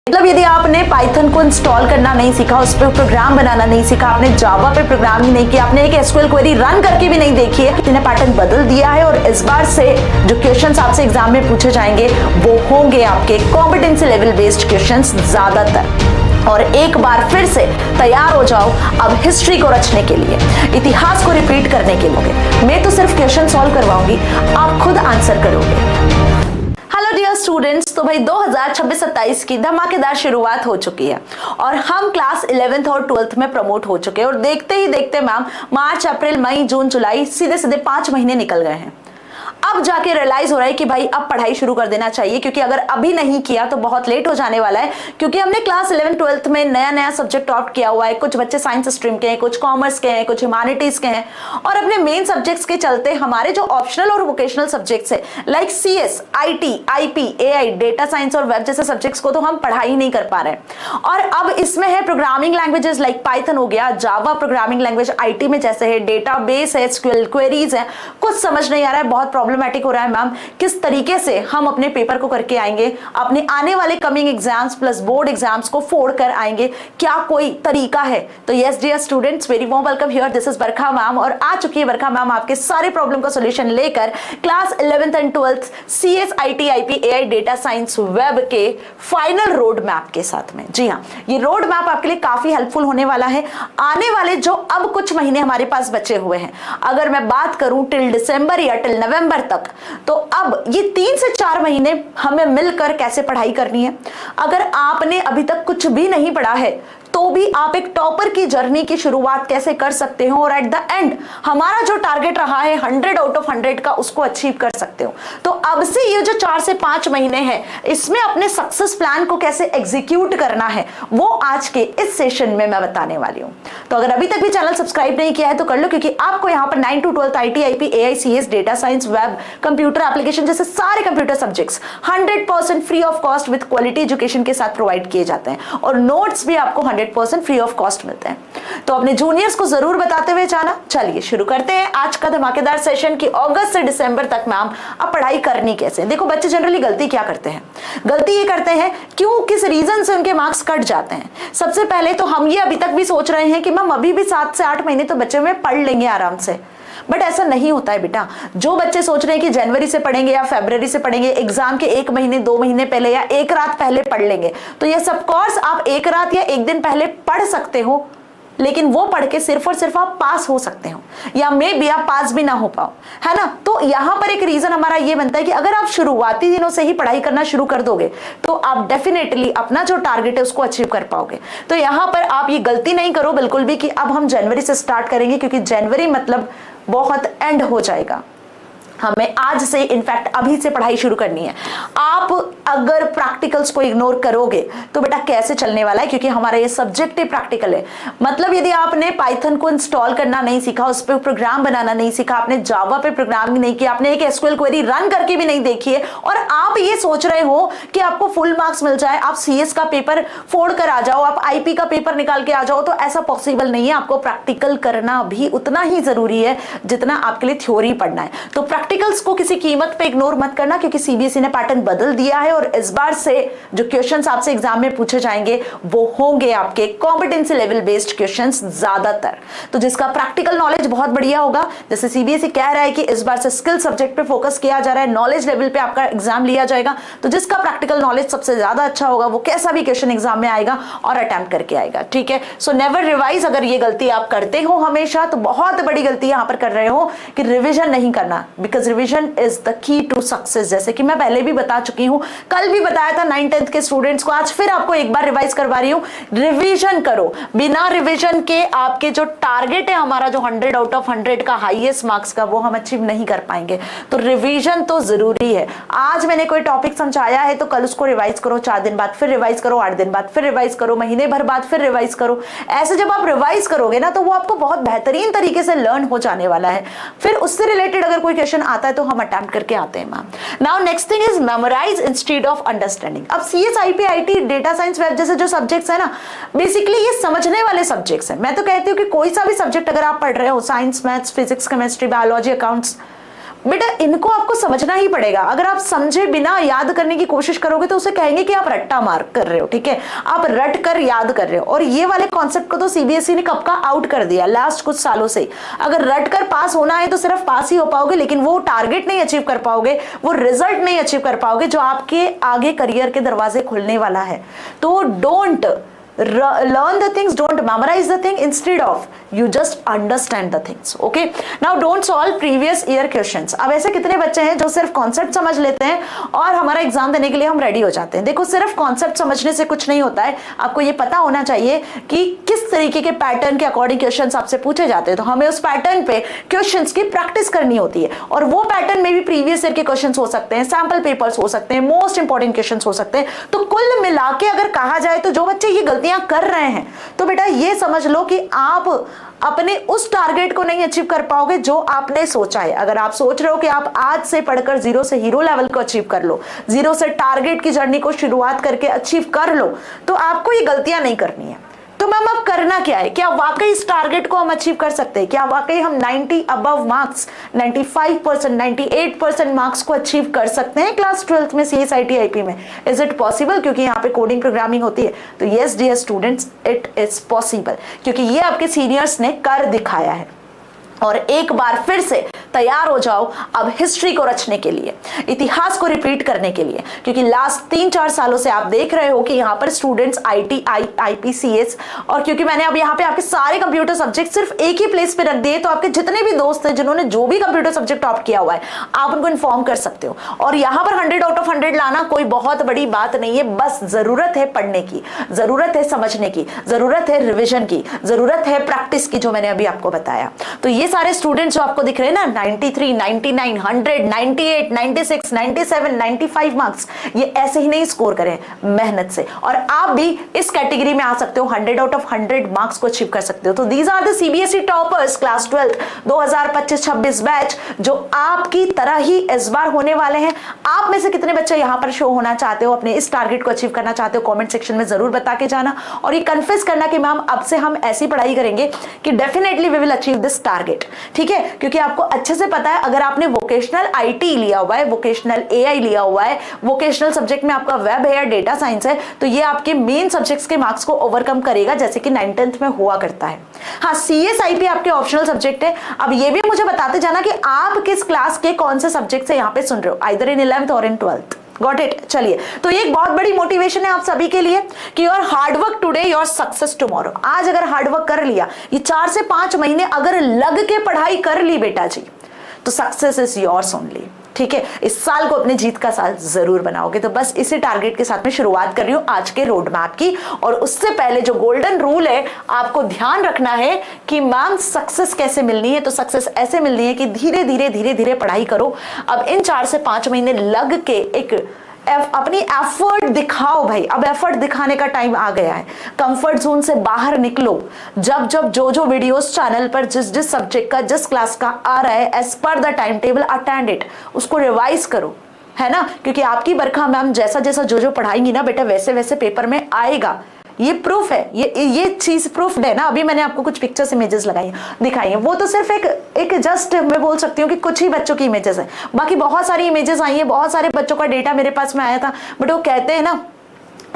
मतलब यदि आपने पाइथन को इंस्टॉल करना नहीं सीखा, उस पर प्रोग्राम बनाना नहीं सीखा, आपने जावा पे प्रोग्राम ही नहीं किया, आपने एक एसक्यूएल क्वेरी रन करके भी नहीं देखी है, इन्हें पैटर्न बदल दिया है और इस बार से जो क्वेश्चंस आपसे एग्जाम में पूछे जाएंगे वो होंगे आपके कॉम्पिटेंसी लेवल बेस्ड क्वेश्चंस ज्यादातर। और एक बार फिर से तैयार हो जाओ अब हिस्ट्री को रचने के लिए, इतिहास को रिपीट करने के लिए। मैं तो सिर्फ क्वेश्चन सॉल्व करवाऊंगी, आप खुद आंसर करोगे। हेलो डियर स्टूडेंट्स, तो भाई 2026-27 की धमाकेदार शुरुआत हो चुकी है और हम क्लास 11th और 12th में प्रमोट हो चुके हैं और देखते ही देखते मैम मार्च, अप्रैल, मई, जून, जुलाई सीधे सीधे 5 महीने निकल गए हैं। अब जाके रियलाइज हो रहा है कि भाई अब पढ़ाई शुरू कर देना चाहिए, क्योंकि अगर अभी नहीं किया तो बहुत लेट हो जाने वाला है। क्योंकि हमने क्लास 11-12th में नया नया सब्जेक्ट ऑप्ट किया हुआ है, कुछ बच्चे साइंस स्ट्रीम के हैं, कुछ कॉमर्स के हैं, कुछ ह्यूमैनिटीज के हैं और अपने मेन सब्जेक्ट्स के चलते हमारे जो ऑप्शनल और वोकेशनल सब्जेक्ट्स है like CS, IT, IP, AI, data science और वेब जैसे सब्जेक्ट्स को तो हम पढ़ाई नहीं कर पा रहे हैं। और अब इसमें है प्रोग्रामिंग लैंग्वेजेस लाइक पाइथन हो गया, जावा प्रोग्रामिंग लैंग्वेज IT में जैसे है, डेटाबेस है, एसक्यूएल क्वेरीज है, कुछ समझ नहीं आ रहा है, बहुत प्रॉब्लमेटिक हो रहा है मैम। किस तरीके से हम अपने पेपर को करके आएंगे, अपने आने वाले coming exams plus board exams को फोड़ कर आएंगे, क्या कोई तरीका है? तो yes dear students, very warm welcome here, this is Barkha ma'am और आ चुकी है बरखा मैम आपके सारे प्रॉब्लम का सॉल्यूशन लेकर class 11th and 12th CS, IT, IP, AI, data science, web के फाइनल रोड मैप के साथ में। जी हाँ, ये रोड मैप आपके लिए काफी हेल्पफुल होने वाला है आने वाले जो अब कुछ महीने हमारे पास बचे हुए हैं। अगर मैं बात करूं टिल दिसंबर या टिल नवंबर तक, तो अब ये 3 से 4 महीने हमें मिलकर कैसे पढ़ाई करनी है। अगर आपने अभी तक कुछ भी नहीं पढ़ा है तो भी आप एक टॉपर की जर्नी की शुरुआत कैसे कर सकते हो और एट द एंड हमारा जो टारगेट रहा है 100 आउट ऑफ 100 का, उसको अचीव कर सकते हो। तो अब से ये जो 4 से 5 महीने हैं, इसमें अपने सक्सेस प्लान को कैसे एग्जीक्यूट करना है वो आज के इस सेशन में मैं बताने वाली हूं। तो अगर अभी तक भी चैनल सब्सक्राइब नहीं किया है तो कर लो, क्योंकि आपको यहाँ पर 9 to 12 IT, IP, AI, CS, data science, web, computer application जैसे सारे computer subjects 100% free of cost with quality education के साथ प्रोवाइड किए जाते हैं और नोट्स भी आपको 100% फ्री ऑफ कॉस्ट मिलते हैं। तो अपने जूनियर्स को जरूर बताते हुए जाना। चलिए शुरू करते हैं आज का धमाकेदार सेशन कि अगस्त से दिसंबर तक मैम अब पढ़ाई करनी कैसे। देखो बच्चे जनरली गलती क्या करते हैं, गलती ये करते हैं क्यों, किस रीजन से उनके मार्क्स कट जाते हैं। सबसे पहले तो हम ये अभी तक भी सोच रहे हैं कि मैम अभी भी 7 से 8 महीने तो बच्चे में पढ़ लेंगे आराम से, बट ऐसा नहीं होता है बेटा। जो बच्चे सोच रहे हैं कि जनवरी से पढ़ेंगे या फरवरी से पढ़ेंगे, एग्जाम के 1 महीने 2 महीने पहले या 1 रात पहले पढ़ लेंगे, तो ये सब कोर्स आप 1 रात या 1 दिन पहले पढ़ सकते हो, लेकिन वो पढ़ के सिर्फ और सिर्फ आप पास हो सकते हो या मे बी आप पास भी ना हो पाओ, है ना। तो यहाँ पर एक रीजन हमारा ये बनता है कि अगर आप शुरुआती दिनों से ही पढ़ाई करना शुरू कर दोगे तो आप डेफिनेटली अपना जो टारगेट है उसको अचीव कर पाओगे। तो यहाँ पर आप ये गलती नहीं करो बिल्कुल भी कि अब हम जनवरी से स्टार्ट करेंगे, क्योंकि जनवरी मतलब बहुत एंड हो जाएगा। हमें आज से इनफैक्ट अभी से पढ़ाई शुरू करनी है। आप अगर प्रैक्टिकल्स को इग्नोर करोगे तो बेटा कैसे चलने वाला है, क्योंकि हमारा ये सब्जेक्ट ही प्रैक्टिकल है। मतलब यदि आपने पाइथन को इंस्टॉल करना नहीं सीखा, उस पर प्रोग्राम बनाना नहीं सीखा, आपने जावा पे प्रोग्रामिंग नहीं किया, आपने एक एसक्यूएल क्वेरी रन करके भी नहीं देखी है और आप ये सोच रहे हो कि आपको फुल मार्क्स मिल जाए, आप CS का पेपर फोड़ कर आ जाओ, आप IP का पेपर निकाल के आ जाओ, तो ऐसा पॉसिबल नहीं है। आपको प्रैक्टिकल करना भी उतना ही जरूरी है जितना आपके लिए थ्योरी पढ़ना है। तो प्रैक्टिकल्स को किसी कीमत पे इग्नोर मत करना, क्योंकि CBSE ने पैटर्न बदल दिया है और इस बार से जो क्वेश्चंस आपसे एग्जाम में पूछे जाएंगे वो होंगे आपके कॉम्पिटेंसी लेवल बेस्ड क्वेश्चंस ज्यादातर। तो जिसका प्रैक्टिकल नॉलेज बहुत बढ़िया होगा, जैसे CBSE कह रहा है कि इस बार से स्किल सब्जेक्ट पे फोकस किया जा रहा है, नॉलेज लेवल पे आपका एग्जाम लिया जाएगा, तो जिसका प्रैक्टिकल नॉलेज सबसे ज्यादा अच्छा होगा वो कैसा भी क्वेश्चन एग्जाम में आएगा और अटेम्प्ट करके आएगा। ठीक है, सो नेवर रिवाइज। अगर ये गलती आप करते हो हमेशा, तो बहुत बड़ी गलती यहां पर कर रहे हो कि रिविजन नहीं करना, because revision is the key to success. जैसे कि मैं पहले भी बता चुकी हूं, कल भी बताया था 9th-10th के स्टूडेंट्स को, आज फिर आपको एक बार रिवाइज करवा रही हूं। रिवीजन करो, बिना रिवीजन के आपके जो टारगेट है हमारा जो 100 आउट ऑफ 100 का हाईएस्ट मार्क्स का, वो हम अचीव नहीं कर पाएंगे। तो रिवीजन तो जरूरी है। आज मैंने कोई टॉपिक समझाया है तो कल उसको रिवाइज करो, 4 दिन बाद फिर रिवाइज करो, 8 दिन बाद फिर रिवाइज करो, महीने भर बाद फिर रिवाइज करो। ऐसे जब आप रिवाइज करोगे ना तो वो आपको बहुत बेहतरीन तरीके से लर्न हो जाने वाला है। फिर उससे रिलेटेड अगर कोई क्वेश्चन आता है तो हम अटेम्प्ट करके आते हैं ma'am. Now next thing is memorise instead of understanding. अब CS, IP, IT, data science, web जैसे जो सब्जेक्ट्स है ना, बेसिकली ये समझने वाले सब्जेक्ट्स हैं। मैं तो कहती हूँ कि कोई सा भी सब्जेक्ट अगर आप पढ़ रहे हो, science, maths, physics, chemistry, biology, accounts, बेटा इनको आपको समझना ही पड़ेगा। अगर आप समझे बिना याद करने की कोशिश करोगे तो उसे कहेंगे कि आप रट्टा मार कर रहे हो, ठीक है, आप रट कर याद कर रहे हो। और ये वाले कॉन्सेप्ट को तो सीबीएसई ने कब का आउट कर दिया, लास्ट कुछ सालों से। अगर रट कर पास होना है तो सिर्फ पास ही हो पाओगे, लेकिन वो टारगेट नहीं अचीव कर पाओगे, वो रिजल्ट नहीं अचीव कर पाओगे जो आपके आगे करियर के दरवाजे खुलने वाला है। तो don't learn the things, don't memorize the thing, instead of you just understand the things. Okay, now don't solve previous year questions. अब ऐसे कितने बच्चे हैं जो सिर्फ कॉन्सेप्ट समझ लेते हैं और हमारा एग्जाम देने के लिए हम रेडी हो जाते हैं। देखो सिर्फ कॉन्सेप्ट समझने से कुछ नहीं होता है, आपको ये पता होना चाहिए कि किस तरीके के पैटर्न के अकॉर्डिंग क्वेश्चंस आपसे पूछे जाते हैं। तो हमें उस पैटर्न पे क्वेश्चंस की प्रैक्टिस करनी होती है, और वो पैटर्न में भी प्रीवियस ईयर के क्वेश्चंस हो सकते हैं, सैंपल पेपर्स हो सकते हैं, मोस्ट इंपॉर्टेंट क्वेश्चंस हो सकते हैं। तो कुल मिला के अगर कहा जाए तो जो बच्चे ये गलतियां कर रहे हैं, तो बेटा ये समझ लो कि आप अपने उस टारगेट को नहीं अचीव कर पाओगे जो आपने सोचा है। अगर आप सोच रहे हो कि आप आज से पढ़कर जीरो से हीरो लेवल को अचीव कर लो, जीरो से टारगेट की जर्नी को शुरुआत करके अचीव कर लो, तो आपको ये गलतियां नहीं करनी है। तो मैम अब करना क्या है? क्या वाकई इस टारगेट को हम अचीव कर सकते हैं? क्या वाकई हम 90 अबव मार्क्स, 95%, 98% मार्क्स को अचीव कर सकते हैं क्लास 12th में CSIT IP में? Is it possible? क्योंकि यहाँ पे कोडिंग प्रोग्रामिंग होती है। तो yes dear students, it is possible, क्योंकि ये आपके सीनियर्स ने कर दिखाया है। और एक बार फिर से तैयार हो जाओ अब हिस्ट्री को रचने के लिए, इतिहास को रिपीट करने के लिए, क्योंकि लास्ट 3-4 सालों से आप देख रहे हो कि यहाँ पर स्टूडेंट्स IT, IP, CS, और क्योंकि मैंने अब यहाँ पे आपके सारे कंप्यूटर सब्जेक्ट सिर्फ एक ही प्लेस पे रख दिए, तो आपके जितने भी दोस्त हैं जिन्होंने जो भी कंप्यूटर सब्जेक्ट टॉप किया हुआ है, आप उनको इन्फॉर्म कर सकते हो। और यहाँ पर 100 आउट ऑफ 100 लाना कोई बहुत बड़ी बात नहीं है, बस जरूरत है पढ़ने की, जरूरत है समझने की, जरूरत है रिविजन की, जरूरत है प्रैक्टिस की, जो मैंने अभी आपको बताया। तो ये सारे स्टूडेंट्स जो आपको दिख रहे हैं ना, 93, 99, 100, 98, 96, 97, 95 मार्क्स, ये ऐसे ही नहीं स्कोर करें, मेहनत से। और आप भी इस कैटेगरी में आ सकते हो, 100 आउट ऑफ 100 मार्क्स को अचीव कर सकते हो। तो these are the CBSE toppers class 12 2025-26 batch, जो आपकी तरह ही इस बार होने वाले हैं। आप में से कितने बच्चे यहां पर शो होना चाहते हो, अपने इस टारगेट को अचीव करना चाहते हो, कमेंट सेक्शन में जरूर बता के जाना, और ये कन्फेस करना कि मैम अब से हम ऐसी पढ़ाई करेंगे कि definitely we will achieve this target. ठीक है, क्योंकि आपको अच्छे से पता है, अगर आपने वोकेशनल IT लिया हुआ है, वोकेशनल AI लिया हुआ है, वोकेशनल सब्जेक्ट में आपका वेब है या डेटा साइंस है, तो ये आपके मेन सब्जेक्ट्स के मार्क्स को ओवरकम करेगा, जैसे कि 9th में हुआ करता है। हाँ, CSIP आपके ऑप्शनल सब्जेक्ट है। अब ये भी मुझे बताते जाना कि आप किस क्लास के कौन से सब्जेक्ट से यहाँ पे सुन रहे हो, आइदर इन 11th और इन 12th। Got it? चलिए, तो ये एक बहुत बड़ी मोटिवेशन है आप सभी के लिए कि your hard work today, your success tomorrow. आज अगर हार्डवर्क कर लिया, ये 4 से 5 महीने अगर लग के पढ़ाई कर ली बेटा जी, तो सक्सेस इज योर्स ओनली। ठीक है, इस साल को अपने जीत का साल जरूर बनाओगे। तो बस इसी टारगेट के साथ में शुरुआत कर रही हूं आज के रोड मैप की। और उससे पहले जो गोल्डन रूल है, आपको ध्यान रखना है कि मैम सक्सेस कैसे मिलनी है। तो सक्सेस ऐसे मिलनी है कि धीरे धीरे धीरे धीरे पढ़ाई करो। अब इन 4 से 5 महीने लग के एक अपनी एफर्ट दिखाओ भाई। अब एफर्ट दिखाने का टाइम आ गया है। कंफर्ट जोन से बाहर निकलो। जब जब जो वीडियोस चैनल पर जिस सब्जेक्ट का, जिस क्लास का आ रहा है, as per the time table attend it, उसको रिवाइज करो, है ना, क्योंकि आपकी बरखा मैम जैसा जैसा जो पढ़ाएंगी ना बेटा, वैसे वैसे पेपर में आएगा। ये प्रूफ है, ये चीज प्रूफ है ना। अभी मैंने आपको कुछ पिक्चर्स इमेजेस लगाई दिखाई हैं, वो तो सिर्फ एक जस्ट मैं बोल सकती हूँ कि कुछ ही बच्चों की इमेजेस है, बाकी बहुत सारी इमेजेस आई हैं, बहुत सारे बच्चों का डेटा मेरे पास में आया था। बट वो कहते हैं ना,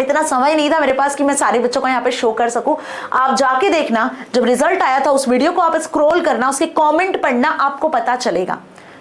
इतना समय नहीं था मेरे पास कि मैं सारे बच्चों को यहाँ पे शो कर सकूं। आप जाके देखना, जब रिजल्ट आया था उस वीडियो को आप स्क्रॉल करना, उसके कमेंट पढ़ना, आपको पता चलेगा,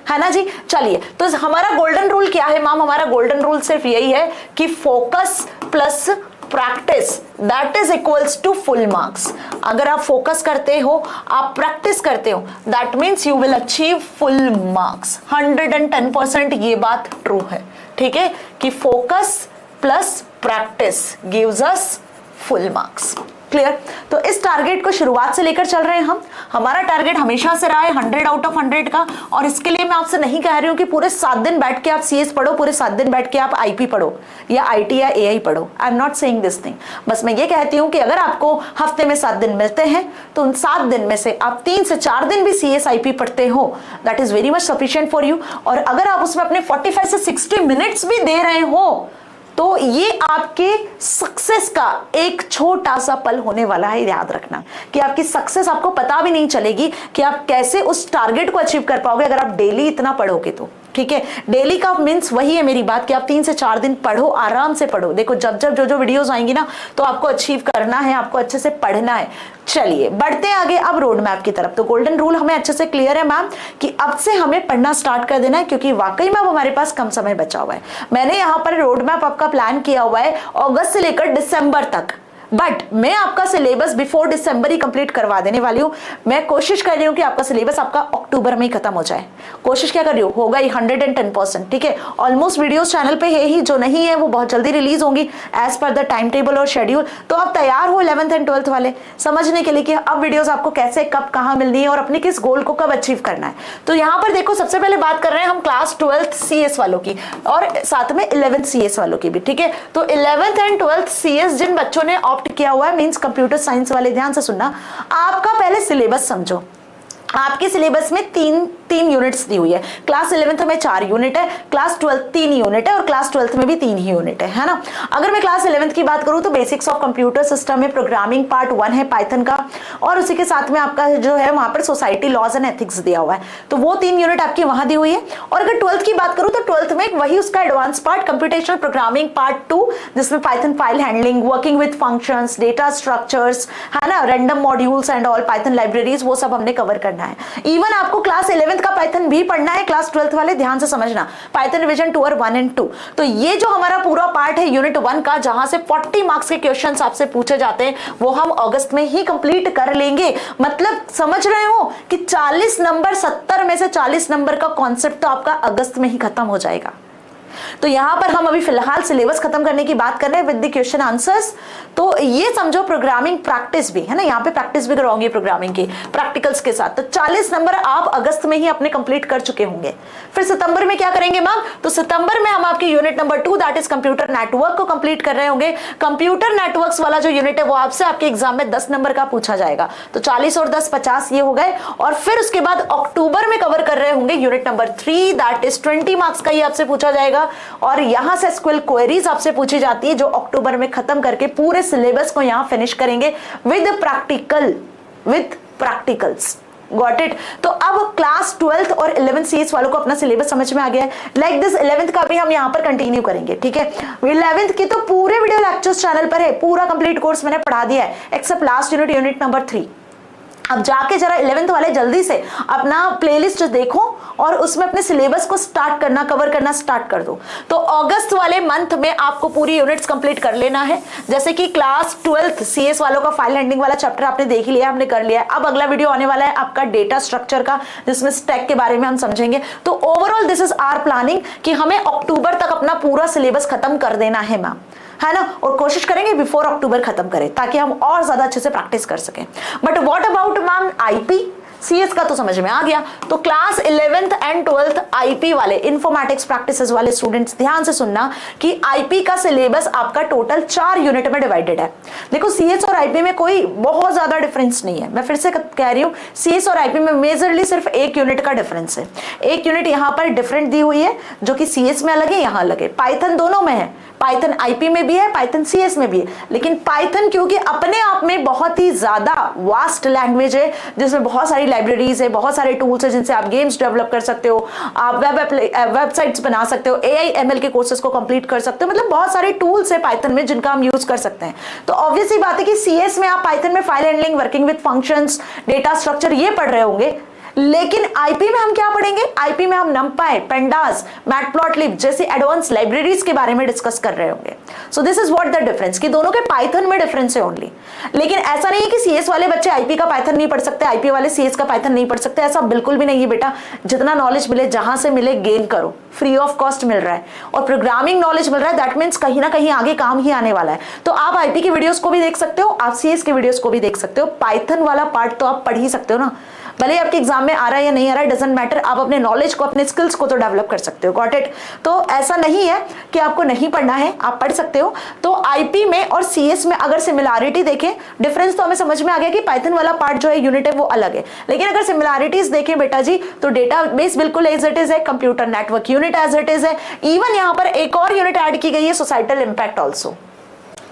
है ना जी। चलिए, तो हमारा गोल्डन रूल क्या है मैम? हमारा गोल्डन रूल सिर्फ यही है कि focus plus practice that is equals to full marks. अगर आप फोकस करते हो, आप प्रैक्टिस करते हो, that means you will achieve full marks. 110% ये बात ट्रू है। ठीक है, कि focus plus practice gives us full marks. Clear? तो इस टारगेट को शुरुआत से लेकर चल रहे हैं हम। हमारा टारगेट हमेशा से रहा है 100 आउट ऑफ 100 का। और इसके लिए मैं आपसे नहीं कह रही हूं कि पूरे 7 दिन बैठ के आप CS पढ़ो, पूरे 7 दिन बैठ के आप IP पढ़ो या IT या AI पढ़ो। I am not saying this thing. बस मैं ये कहती हूं कि अगर आपको हफ्ते में 7 दिन मिलते हैं, तो उन 7 दिन में से आप 3 से 4 दिन भी CS IP पढ़ते हो, that is very much sufficient for you. और अगर आप उसमें अपने 45 से 60 मिनट्स भी दे रहे हो, तो ये आपके सक्सेस का एक छोटा सा पल होने वाला है। याद रखना कि आपकी सक्सेस आपको पता भी नहीं चलेगी कि आप कैसे उस टारगेट को अचीव कर पाओगे अगर आप डेली इतना पढ़ोगे तो। ठीक है, डेली का मीन्स वही है मेरी बात कि आप 3 से 4 दिन पढ़ो, आराम से पढ़ो। देखो जब जब जो वीडियोस आएंगी ना तो आपको अचीव करना है, आपको अच्छे से पढ़ना है। चलिए बढ़ते आगे अब रोड मैप की तरफ। तो गोल्डन रूल हमें अच्छे से क्लियर है मैम कि अब से हमें पढ़ना स्टार्ट कर देना है, क्योंकि वाकई में अब हमारे पास कम समय बचा हुआ है। मैंने यहाँ पर रोड मैप आपका प्लान किया हुआ है अगस्त से लेकर दिसंबर तक, बट मैं आपका सिलेबस बिफोर दिसंबर ही कंप्लीट करवा देने वाली हूं। मैं कोशिश कर रही हूं कि आपका सिलेबस आपका अक्टूबर में ही खत्म हो जाए। कोशिश क्या कर रही हूं, होगा ही 110%। ठीक है, ऑलमोस्ट वीडियोस चैनल पे है ही, जो नहीं है वो बहुत जल्दी रिलीज होंगी as per the time table और शेड्यूल। तो आप तैयार हो 11th एंड 12th वाले समझने के लिए कि अब वीडियोस आपको कैसे कब कहां मिलनी है और अपने किस गोल को कब अचीव करना है। तो यहाँ पर देखो सबसे पहले बात कर रहे हैं हम क्लास 12th CS वालों की और साथ में 11th CS वालों की भी। ठीक है, तो 11th एंड 12th CS जिन बच्चों ने किया हुआ है, मींस कंप्यूटर साइंस वाले, ध्यान से सुनना। आपका पहले सिलेबस समझो। आपके सिलेबस में तीन यूनिट्स दी हुई है। क्लास 11th में 4 यूनिट है, क्लास 12th 3 यूनिट है और क्लास 12th में भी 3 ही यूनिट है ना। अगर मैं क्लास 11th की बात करूं तो बेसिक्स ऑफ कंप्यूटर सिस्टम में प्रोग्रामिंग पार्ट 1 है पाइथन का, और उसी के साथ में आपका जो है वहां पर सोसाइटी लॉज एंड एथिक्स दिया हुआ है। तो वो 3 यूनिट आपकी वहां दी हुई है। और अगर 12th की बात करूं तो 12th में वही उसका advance part computational programming part 2, जिसमें Python file handling, working with functions, data structures है ना, random modules and all, Python libraries, वो सब हमने कवर करना है। इवन आपको क्लास 11th का पाइथन भी पढ़ना है। क्लास 12th वाले ध्यान से समझना, पाइथन रिवीजन 2 और 1 एंड 2। तो ये जो हमारा पूरा पार्ट है यूनिट 1 का, जहां से 40 मार्क्स के क्वेश्चंस आपसे पूछे जाते हैं, वो हम अगस्त में ही कंप्लीट कर लेंगे। मतलब समझ रहे हो कि 40 नंबर, 70 में से 40 नंबर का कॉन्सेप्ट तो आपका अगस्त में ही खत्म हो जाएगा। तो यहां पर हम अभी फिलहाल सिलेबस खत्म करने की बात कर रहे हैं विद द क्वेश्चन आंसर्स। तो ये समझो प्रोग्रामिंग प्रैक्टिस भी है ना, यहाँ पे प्रैक्टिस भी करवाऊंगी प्रोग्रामिंग की प्रैक्टिकल्स के साथ। तो 40 नंबर आप अगस्त में ही अपने कंप्लीट कर चुके होंगे। फिर सितंबर में क्या करेंगे मैम, तो सितंबर में हम आपके unit number 2 that is computer network को कंप्लीट कर रहे होंगे। कंप्यूटर नेटवर्क्स वाला जो यूनिट है वो आपसे आपके एग्जाम में 10 नंबर का पूछा जाएगा। तो 40 और 10 50 ये हो गए। और फिर उसके बाद अक्टूबर में कवर कर रहे होंगे unit number 3 that is 20 marks का ही आपसे पूछा जाएगा। और यहां से एसक्यूएल क्वेरीज आपसे पूछी जाती है, जो अक्टूबर में खत्म करके पूरे सिलेबस को यहां फिनिश करेंगे विद प्रैक्टिकल्स। Got it. तो अब क्लास 12th और 11th CS वालों को अपना सिलेबस समझ में आ गया है। लाइक दिस 11th का भी हम यहां पर कंटिन्यू करेंगे। ठीक है, 11th की तो पूरे वीडियो लेक्चर्स चैनल पर है, पूरा कंप्लीट कोर्स मैंने पढ़ा दिया है एक्सेप्ट लास्ट यूनिट नंबर 3। अब जाके जरा 11th वाले जल्दी से अपना प्लेलिस्ट देखो और उसमें अपने सिलेबस को स्टार्ट करना, कवर करना स्टार्ट कर दो। तो अगस्त वाले मंथ में आपको पूरी यूनिट्स कंप्लीट कर लेना है। जैसे कि क्लास 12th CS वालों का फाइल हैंडलिंग वाला चैप्टर आपने देख लिया, हमने कर लिया है। अब अगला वीडियो आने वाला है आपका डेटा स्ट्रक्चर का, जिसमें स्टैक के बारे में हम समझेंगे। तो overall this is our planning कि हमें अक्टूबर तक अपना पूरा सिलेबस खत्म कर देना है मैम, है ना। और कोशिश करेंगे बिफोर अक्टूबर खत्म करें ताकि हम और ज्यादा अच्छे से प्रैक्टिस कर सकें। But what about ma'am IP CS का तो समझ में आ गया। तो class 11th and 12th IP वाले इंफॉर्मेटिक्स प्रैक्टिसेस वाले स्टूडेंट्स ध्यान से सुनना कि IP का सिलेबस आपका टोटल 4 यूनिट में डिवाइडेड है। देखो CS और IP में कोई बहुत ज्यादा डिफरेंस नहीं है। मैं फिर से कह रही हूँ, CS और IP में मेजरली सिर्फ 1 यूनिट का डिफरेंस है। 1 यूनिट यहाँ पर डिफरेंट दी हुई है, जो कि CS में अलग है, यहाँ अलग है। पाइथन दोनों में है, पाइथन IP में भी है, पाइथन CS में भी है। लेकिन पाइथन क्योंकि अपने आप में बहुत ही ज्यादा वास्ट लैंग्वेज है, जिसमें बहुत सारी लाइब्रेरीज है, बहुत सारे टूल्स है जिनसे आप गेम्स डेवलप कर सकते हो, आप वेबसाइट्स बना सकते हो, AI ML के कोर्सेज को कंप्लीट कर सकते हो। मतलब बहुत सारे टूल्स है पाइथन में जिनका हम यूज कर सकते हैं। तो ऑब्वियसली बात है कि CS में आप पाइथन में file handling, working with functions, data structure ये पढ़ रहे होंगे। लेकिन IP में हम क्या पढ़ेंगे, IP में हम numpy, pandas, matplotlib जैसी एडवांस लाइब्रेरीज के बारे में डिस्कस कर रहे होंगे। So this is what the difference, कि दोनों के पाइथन में डिफरेंस है ओनली। लेकिन ऐसा नहीं है कि CS वाले बच्चे IP का पाइथन नहीं पढ़ सकते, IP वाले CS का पाइथन नहीं पढ़ सकते, ऐसा बिल्कुल भी नहीं है बेटा। जितना नॉलेज मिले, जहां से मिले गेन करो, फ्री ऑफ कॉस्ट मिल रहा है और प्रोग्रामिंग नॉलेज मिल रहा है, दैट मीन्स कहीं ना कहीं आगे काम ही आने वाला है। तो आप IP की वीडियोस को भी देख सकते हो, आप CS के वीडियोस को भी देख सकते हो। पाइथन वाला पार्ट तो आप पढ़ ही सकते हो ना। भले ही आपके एग्जाम में आ रहा है या नहीं आ रहा है, डजंट मैटर, आप अपने नॉलेज को, अपने स्किल्स को तो डेवलप कर सकते हो। Got it? तो ऐसा नहीं है कि आपको नहीं पढ़ना है, आप पढ़ सकते हो। तो आईपी में और सीएस में अगर सिमिलैरिटी देखें, डिफरेंस तो हमें समझ में आ गया कि पाइथन वाला पार्ट जो है यूनिट है वो अलग है, लेकिन अगर सिमिलैरिटीज देखें बेटा जी तो डेटाबेस बिल्कुल एज इट इज है, computer network unit as it is है, इवन यहां पर एक और यूनिट ऐड की गई है, societal impact also,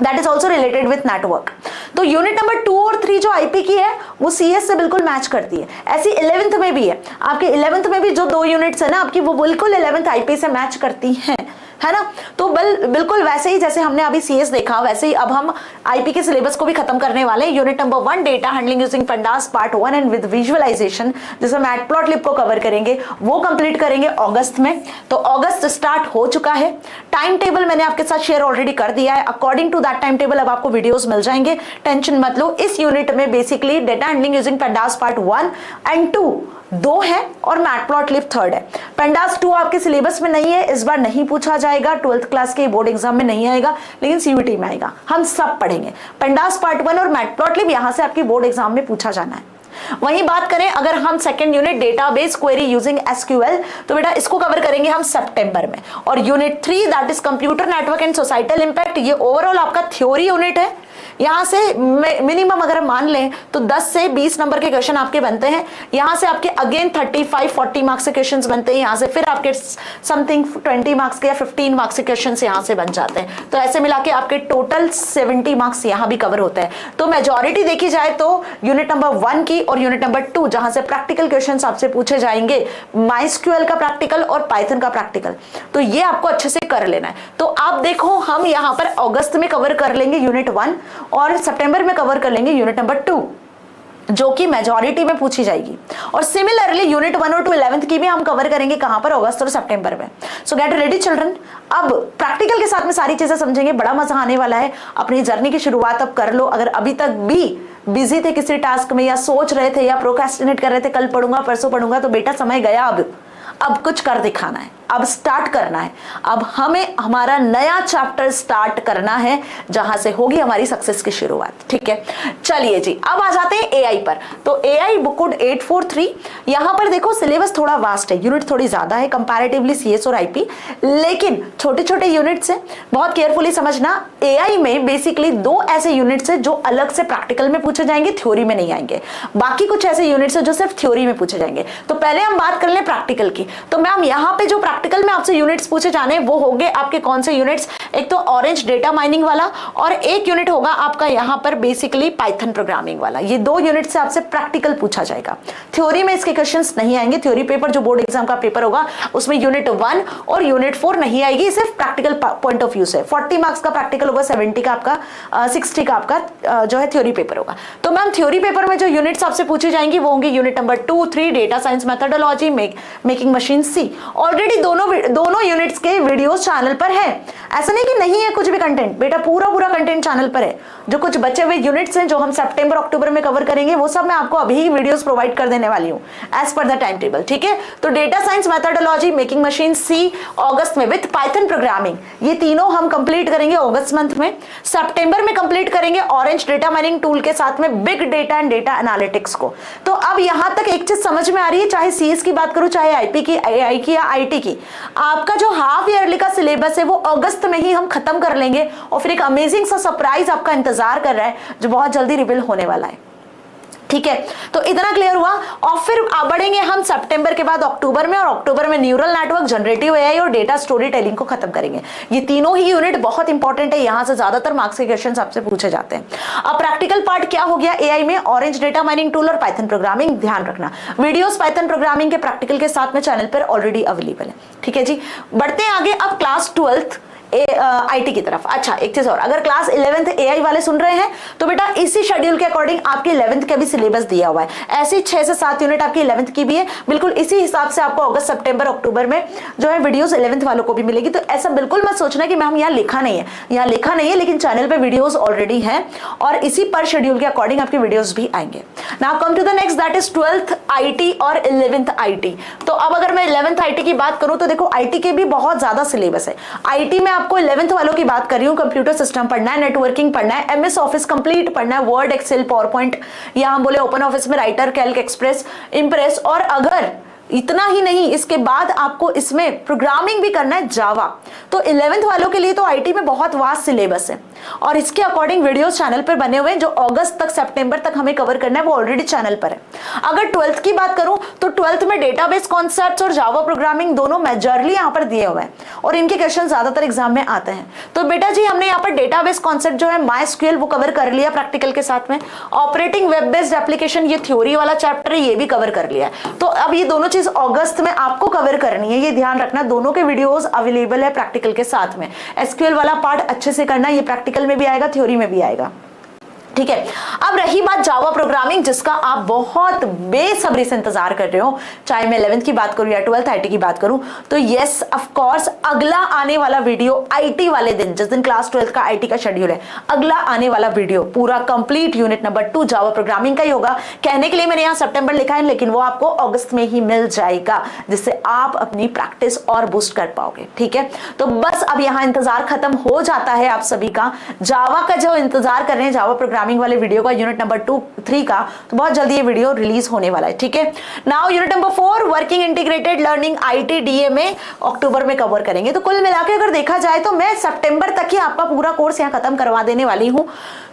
that is also related with network. तो यूनिट नंबर 2 और 3 जो आईपी की है वो सीएस से बिल्कुल मैच करती है। ऐसी 11th में भी है, आपके 11th में भी जो 2 यूनिट्स है ना आपकी, वो बिल्कुल 11th आईपी से मैच करती हैं, है ना। तो बिल्कुल वैसे ही जैसे हमने अभी सीएस देखा, वैसे ही अब हम आईपी के सिलेबस को भी खत्म करने वाले हैं। Unit number 1 data handling using pandas part 1 and with visualization, जिसे मैटप्लॉटलिब को कवर करेंगे, वो कंप्लीट करेंगे अगस्त में। तो अगस्त स्टार्ट हो चुका है। टाइम टेबल मैंने आपके साथ शेयर ऑलरेडी कर दिया है। According to that time table अब आपको वीडियोस मिल जाएंगे, टेंशन मत लो। इस यूनिट में basically data handling using pandas part 1 and 2 2 है और मैटप्लॉटलिब 3rd है। पंडास 2 आपके सिलेबस में नहीं है, इस बार नहीं पूछा जाएगा, 12th क्लास के बोर्ड एग्जाम में नहीं आएगा, लेकिन सीयूटी में आएगा। हम सब पढ़ेंगे पंडास पार्ट 1 और मैटप्लॉटलिब, यहां से आपकी बोर्ड एग्जाम में पूछा जाना है। वहीं बात करें अगर हम second unit database query using SQL, तो बेटा इसको कवर करेंगे हम सितंबर में। और unit 3 that is computer network and societal impact, ये ओवरऑल आपका थ्योरी यूनिट है। यहां से मिनिमम अगर हम मान लें तो 10 से 20 नंबर के क्वेश्चन आपके बनते हैं। यहां से आपके अगेन 35-40 मार्क्स के क्वेश्चंस बनते हैं। यहां से फिर आपके समथिंग 20 मार्क्स के या 15 मार्क्स के क्वेश्चंस यहां से बन जाते हैं। तो ऐसे मिला के आपके टोटल 70 मार्क्स यहां भी कवर होते हैं। तो मेजॉरिटी देखी जाए तो यूनिट नंबर 1 की और यूनिट नंबर 2 जहां से प्रैक्टिकल क्वेश्चंस आपसे पूछे जाएंगे, माइस्क्यूएल का प्रैक्टिकल और पाइथन का प्रैक्टिकल, तो ये आपको अच्छे से कर लेना है। तो आप देखो हम यहां पर अगस्त में कवर कर लेंगे यूनिट 1 और सितंबर में कवर कर लेंगे यूनिट नंबर 2, जो कि मेजॉरिटी में पूछी जाएगी। और सिमिलरली यूनिट 1 और 2 11th की भी हम कवर करेंगे कहां पर, अगस्त और सितंबर में। सो गेट रेडी चिल्ड्रन। अब प्रैक्टिकल के साथ में सारी चीजें समझेंगे, बड़ा मजा आने वाला है। अपनी जर्नी की शुरुआत अब कर लो। अगर अभी तक भी बिजी थे किसी टास्क में या सोच रहे थे या प्रोक्रेस्टिनेट कर रहे थे कल पढ़ूंगा परसों पढ़ूंगा, तो बेटा समय गया। अब कुछ कर दिखाना है, अब स्टार्ट करना है। अब हमें हमारा नया चैप्टर स्टार्ट करना है जहां से होगी हमारी सक्सेस की शुरुआत। ठीक है, चलिए जी अब आ जाते हैं एआई पर। तो एआई बुक कोड 843, यहां पर देखो सिलेबस थोड़ा वास्ट है, यूनिट थोड़ी ज्यादा है कंपैरेटिवली सीएस और आईपी, लेकिन छोटे छोटे यूनिट्स हैं, बहुत केयरफुली समझना। एआई में बेसिकली 2 ऐसे यूनिट्स हैं जो अलग से प्रैक्टिकल में पूछे जाएंगे, थ्योरी में नहीं आएंगे। बाकी कुछ ऐसे यूनिट्स हैं जो सिर्फ थ्योरी में पूछे जाएंगे। तो पहले हम बात कर लें प्रैक्टिकल की। तो मैम यहाँ पे जो प्रैक्टिकल में आपसे यूनिट्स पूछे जाने वो होंगे आपके कौन से यूनिट्स, एक तो ऑरेंज डेटा माइनिंग वाला और एक यूनिट होगा आपका यहाँ पर बेसिकली पाइथन प्रोग्रामिंग वाला। ये 2 यूनिट से आपसे प्रैक्टिकल पूछा जाएगा। थ्योरी में इसके क्वेश्चंस नहीं आएंगे। थ्योरी पेपर जो बोर्ड एग्जाम का पेपर होगा उसमें यूनिट 1 और यूनिट 4 नहीं आएगी, सिर्फ प्रैक्टिकल पॉइंट ऑफ व्यू से। 40 मार्क्स का प्रैक्टिकल होगा, 70 का आपका 60 का आपका जो है थ्योरी पेपर होगा। तो मैम थ्योरी पेपर में जो यूनिट्स आपसे पूछी जाएंगी वो होंगे unit number 2, 3 data science methodology, making machine see. Already दोनों यूनिट्स के वीडियोस चैनल पर है, ऐसा नहीं कि नहीं है कुछ भी कंटेंट, बेटा पूरा कंटेंट चैनल पर है। जो कुछ बचे हुए यूनिट्स हैं जो हम सितंबर अक्टूबर में कवर करेंगे वो सब मैं आपको अभी ही वीडियोस प्रोवाइड कर देने वाली हूं as per the time table. ठीक है, तो data science methodology, making machine see अगस्त में विद पाइथन प्रोग्रामिंग, ये तीनों हम कंप्लीट करेंगे अगस्त मंथ में। सितंबर में कंप्लीट करेंगे ऑरेंज डेटा माइनिंग टूल के साथ में big data and data analytics को। तो अब यहां तक एक चीज समझ में आ रही है, चाहे सीएस की बात करूं, चाहे आईपी की, एआई की या आईटी की, आपका जो हाफ ईयरली का सिलेबस है वो अगस्त में ही हम खत्म कर लेंगे। और फिर एक अमेजिंग सा सरप्राइज आपका इंतजार कर रहा है जो बहुत जल्दी रिवील होने वाला है। ठीक है, तो इतना क्लियर हुआ। और फिर बढ़ेंगे हम सितंबर के बाद अक्टूबर में, और अक्टूबर में न्यूरल नेटवर्क, जनरेटिव एआई और डेटा स्टोरी टेलिंग को खत्म करेंगे। ये तीनों ही यूनिट बहुत इंपॉर्टेंट है, यहां से ज्यादातर मार्क्स के क्वेश्चंस आपसे पूछे जाते हैं। अब प्रैक्टिकल पार्ट क्या हो गया एआई में, ऑरेंज डेटा माइनिंग टूल और पाइथन प्रोग्रामिंग। ध्यान रखना वीडियोस पाइथन प्रोग्रामिंग के प्रैक्टिकल के साथ में चैनल पर ऑलरेडी अवेलेबल है। ठीक है जी, बढ़ते हैं आगे अब क्लास 12th आईटी की तरफ। अच्छा एक चीज और, अगर क्लास 11th एआई वाले सुन रहे हैं तो बेटा इसी शेड्यूल के अकॉर्डिंग आपकी 11th का भी सिलेबस दिया हुआ है। ऐसी 6 से 7 यूनिट आपकी 11th की भी है, बिल्कुल इसी हिसाब से आपको अगस्त सितंबर अक्टूबर में जो है वीडियोस 11th वालों को भी मिलेगी। तो ऐसा बिल्कुल मत सोचना कि मैम यहाँ लिखा नहीं है, यहाँ लिखा नहीं है, लेकिन चैनल पे वीडियोस ऑलरेडी हैं और इसी पर शेड्यूल के अकॉर्डिंग आपके वीडियोस भी आएंगे। Now come to the next, that is 12th IT और 11th आईटी। तो अब अगर मैं 11th आईटी की बात करूं तो देखो आईटी के भी बहुत ज्यादा सिलेबस है। आईटी में आपको 11th वालों की बात कर रही हूँ, कंप्यूटर सिस्टम पढ़ना है, नेटवर्किंग पढ़ना है, एमएस ऑफिस कंप्लीट पढ़ना है, वर्ड, एक्सेल, पावरपॉइंट, या हम बोले ओपन ऑफिस में राइटर, कैल्क, एक्सप्रेस, इंप्रेस, और अगर इतना ही नहीं इसके बाद आपको इसमें प्रोग्रामिंग भी करना है, जावा। तो 11th वालों के लिए तो आईटी में बहुत वास्ट सिलेबस है और इसके अकॉर्डिंग वीडियोस चैनल पर बने हुए हैं जो अगस्त तक, सितंबर तक हमें कवर करना है, वो ऑलरेडी चैनल पर है। अगर 12th की बात करूं तो 12th में डेटाबेस कॉन्सेप्ट्स और जावा प्रोग्रामिंग दोनों मेजरली यहाँ पर दिए हुए हैं और इनके क्वेश्चन ज्यादातर एग्जाम में आते हैं। तो बेटा जी हमने यहाँ पर डेटाबेस कॉन्सेप्ट जो है MySQL वो कवर कर लिया प्रैक्टिकल के साथ में, ऑपरेटिंग वेब बेस्ड एप्लीकेशन ये थ्योरी वाला चैप्टर है, ये भी कवर कर लिया है। तो अब ये दोनों चीज अगस्त में आपको कवर करनी है, ये ध्यान रखना। दोनों के वीडियोस अवेलेबल है प्रैक्टिकल के साथ में। एसक्यूएल वाला पार्ट अच्छे से करना, ये प्रैक्टिकल में भी आएगा, थ्योरी में भी आएगा, ठीक है। अब रही बात जावा प्रोग्रामिंग, जिसका आप बहुत बेसब्री से इंतजार कर रहे हो, चाहे मैं 11th की बात करूं या 12th आईटी की बात करूं, तो यस ऑफ कोर्स अगला आने वाला वीडियो आईटी वाले दिन, जिस दिन क्लास 12th का आईटी का शेड्यूल है, अगला आने वाला वीडियो पूरा complete unit number 2 Java programming का ही होगा। कहने के लिए मैंने यहाँ सितंबर लिखा है, लेकिन वो आपको अगस्त में ही मिल जाएगा, जिससे आप अपनी प्रैक्टिस और बूस्ट कर पाओगे, ठीक है। तो बस अब यहाँ इंतजार खत्म हो जाता है आप सभी का। जावा का जो इंतजार कर रहे हैं, जावा प्रोग्रामिंग वाले वीडियो का, यूनिट नंबर 2-3 का, तो बहुत जल्दी ये वीडियो रिलीज होने वाला है, ठीक है। Now unit number 4 working integrated learning IT DMA अक्टूबर में कवर करेंगे। तो कुल मिलाकर अगर देखा जाए तो मैं सितंबर तक ही आपका पूरा कोर्स यहाँ खत्म करवा देने वाली हूँ।